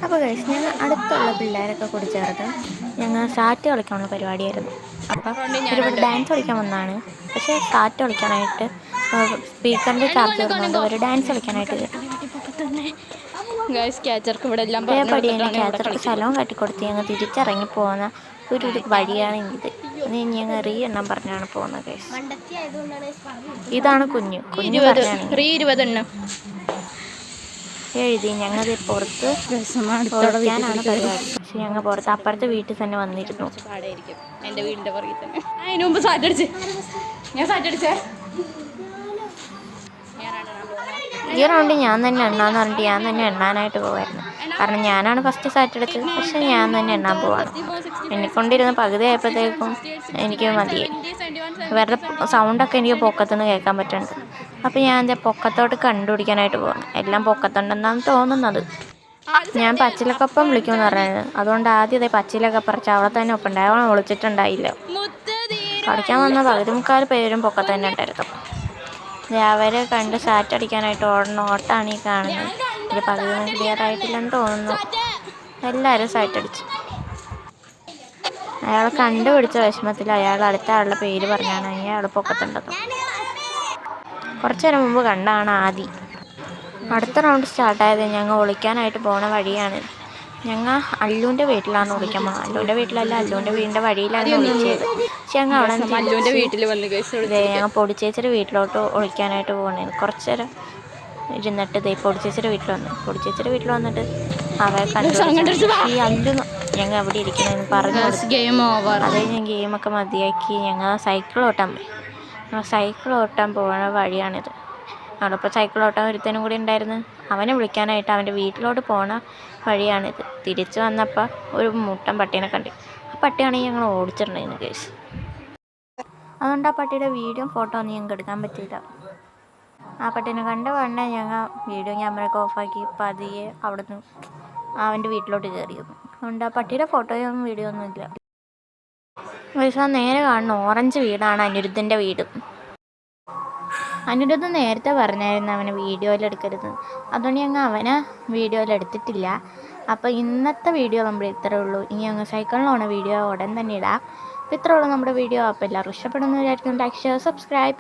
അപ്പോൾ കഴിച്ച് ഞങ്ങൾ അടുത്തുള്ള പിള്ളേരൊക്കെ കൂടി ചേർത്ത് ഞങ്ങൾ സാറ്റ് കളിക്കാനുള്ള പരിപാടിയായിരുന്നു. അപ്പം ഒരുപാട് ഡാൻസ് കളിക്കാൻ വന്നതാണ്. പക്ഷേ സാറ്റ് കളിക്കാനായിട്ട് സ്പീക്കറിൻ്റെ ചാർജ് വരുന്നതുകൊണ്ട് ഒരു ഡാൻസ് കളിക്കാനായിട്ട് അതേപടി തന്നെ ക്യാച്ചർക്ക് സ്ഥലവും കാട്ടിക്കൊടുത്ത് ഞങ്ങൾ തിരിച്ചിറങ്ങി പോകുന്ന ഒരു വഴിയാണ് ഇത്. അത് ഞങ്ങൾ എണ്ണം പറഞ്ഞാണ് പോകുന്നത്. ഇതാണ് കുഞ്ഞു പറഞ്ഞാണ് എഴുതി ഞങ്ങൾ പുറത്ത് ഓടിക്കാനാണ് പരിപാടി. പക്ഷെ ഞങ്ങൾ പുറത്ത് അപ്പുറത്തെ വീട്ടിൽ തന്നെ വന്നിരുന്നു. എൻ്റെ വീടിൻ്റെ പുറകിൽ തന്നെ അതിന് മുമ്പ് സാറ്റടിച്ചേ ഈ റൗണ്ട് ഞാൻ തന്നെ എണ്ണാന്ന് പറഞ്ഞിട്ട് ഞാൻ തന്നെ എണ്ണാനായിട്ട് പോവായിരുന്നു. കാരണം ഞാനാണ് ഫസ്റ്റ് സാറ്റ് എടുത്തത്. പക്ഷെ ഞാൻ തന്നെ എണ്ണാൻ പോവാണ്. എണ്ണിക്കൊണ്ടിരുന്ന പകുതി ആയപ്പോഴത്തേക്കും എനിക്ക് മതിയായി. ഇവരുടെ സൗണ്ടൊക്കെ എനിക്ക് പൊക്കത്തുനിന്ന് കേൾക്കാൻ പറ്റുന്നുണ്ട്. അപ്പോൾ ഞാൻ എൻ്റെ പൊക്കത്തോട്ട് കണ്ടുപിടിക്കാനായിട്ട് പോവാണ്. എല്ലാം പൊക്കത്തുണ്ടെന്നാണ് തോന്നുന്നത്. ഞാൻ പച്ചിലക്കൊപ്പം വിളിക്കുമെന്ന് പറഞ്ഞത്. അതുകൊണ്ട് ആദ്യം ഇതേ പച്ചിലൊക്കെ പറിച്ച് അവിടെ തന്നെ ഒപ്പുണ്ടായി. അവൻ വിളിച്ചിട്ടുണ്ടായില്ല. കളിക്കാൻ വന്ന പകുതി മുക്കാൽ പേരും പൊക്കത്ത് തന്നെ ഉണ്ടായിരുന്നു. അവരെ കണ്ട് സാറ്റ് അടിക്കാനായിട്ട് ഓട്ടാണ് ഈ കാണുന്നത്. ഇത് പകുതി ക്ലിയർ ആയിട്ടില്ലെന്ന് തോന്നുന്നു. എല്ലാവരും സാറ്റ് അടിച്ചു. അയാൾ കണ്ടുപിടിച്ച വിഷമത്തിൽ അയാൾ അടുത്ത ആളുടെ പേര് പറഞ്ഞാണ് അയാൾ പൊക്കത്തുണ്ടത്. കുറച്ചു നേരം മുമ്പ് കണ്ടാണ് ആദി. അടുത്ത റൗണ്ട് സ്റ്റാർട്ടായത് ഞങ്ങൾ ഒളിക്കാനായിട്ട് പോണ വഴിയാണ്. ഞങ്ങൾ അല്ലുവിൻ്റെ വീട്ടിലാണ് ഒളിക്കാൻ പോകുന്നത്. അല്ലുവിൻ്റെ വീട്ടിലല്ല, അല്ലുവിൻ്റെ വീടിൻ്റെ വഴിയിലാണ് ഒളിച്ചത്. പക്ഷെ ഞങ്ങൾ അവിടെ ഞങ്ങൾ പൊടിച്ചേച്ചിയുടെ വീട്ടിലോട്ട് ഒളിക്കാനായിട്ട് പോകണേ. കുറച്ച് നേരം ഇരുന്നിട്ട് പൊടിച്ചേച്ചിയുടെ വീട്ടിൽ വന്നു. പൊടിച്ചേച്ചിയുടെ വീട്ടിൽ വന്നിട്ട് അവരെ കണ്ടു ഈ അല്ലു ഞങ്ങൾ എവിടെ ഇരിക്കണമെന്ന് പറഞ്ഞു. അത് കഴിഞ്ഞ് ഗെയിമൊക്കെ മതിയാക്കി ഞങ്ങൾ സൈക്കിൾ ഓട്ടാൻ പോയി. സൈക്കിൾ ഓട്ടാൻ പോകുന്ന വഴിയാണിത്. അവിടെ സൈക്കിൾ ഓട്ടാൻ ഒരുത്തനും കൂടി ഉണ്ടായിരുന്നു. അവനെ വിളിക്കാനായിട്ട് അവൻ്റെ വീട്ടിലോട്ട് പോണ വഴിയാണിത്. തിരിച്ചു വന്നപ്പോൾ ഒരു മുട്ടൻ പട്ടീനെ കണ്ടു. ആ പട്ടിയാണെങ്കിൽ ഞങ്ങൾ ഓടിച്ചിട്ടുണ്ടായിരുന്നു കേസ്. അതുകൊണ്ട് ആ പട്ടിയുടെ വീഡിയോ ഫോട്ടോ ഒന്നും ഞങ്ങൾക്ക് എടുക്കാൻ പറ്റിയില്ല. ആ പട്ടീനെ കണ്ട ഉടനെ ഞങ്ങൾ വീഡിയോ ക്യാമറയൊക്കെ ഓഫാക്കി പതിയെ അവിടുന്ന് അവൻ്റെ വീട്ടിലോട്ട് കയറിയിരുന്നു. അതുകൊണ്ട് ആ പട്ടിയുടെ ഫോട്ടോയും വീഡിയോ ഒന്നും ഇല്ല. പക്ഷേ നേരെ കാണുന്ന ഓറഞ്ച് വീടാണ് അനിരുദ്ധിൻ്റെ വീട്. അനിരുദ്ധ് നേരത്തെ പറഞ്ഞായിരുന്നു അവനെ വീഡിയോയിലെടുക്കരുത്. അതുകൊണ്ട് ഞങ്ങൾ അവനെ വീഡിയോയിലെടുത്തിട്ടില്ല. അപ്പോൾ ഇന്നത്തെ വീഡിയോ നമ്മൾ ഇത്രയേ ഉള്ളൂ. ഇനി ഞങ്ങൾ സൈക്കിളിൽ വീഡിയോ ഉടൻ തന്നെ ഇടാം. അപ്പോൾ ഇത്രയേ ഉള്ളൂ നമ്മുടെ വീഡിയോ. അപ്പോൾ എല്ലാവരും ഇഷ്ടപ്പെടുന്നു വിചാരിക്കുന്നു. Like, share, subscribe.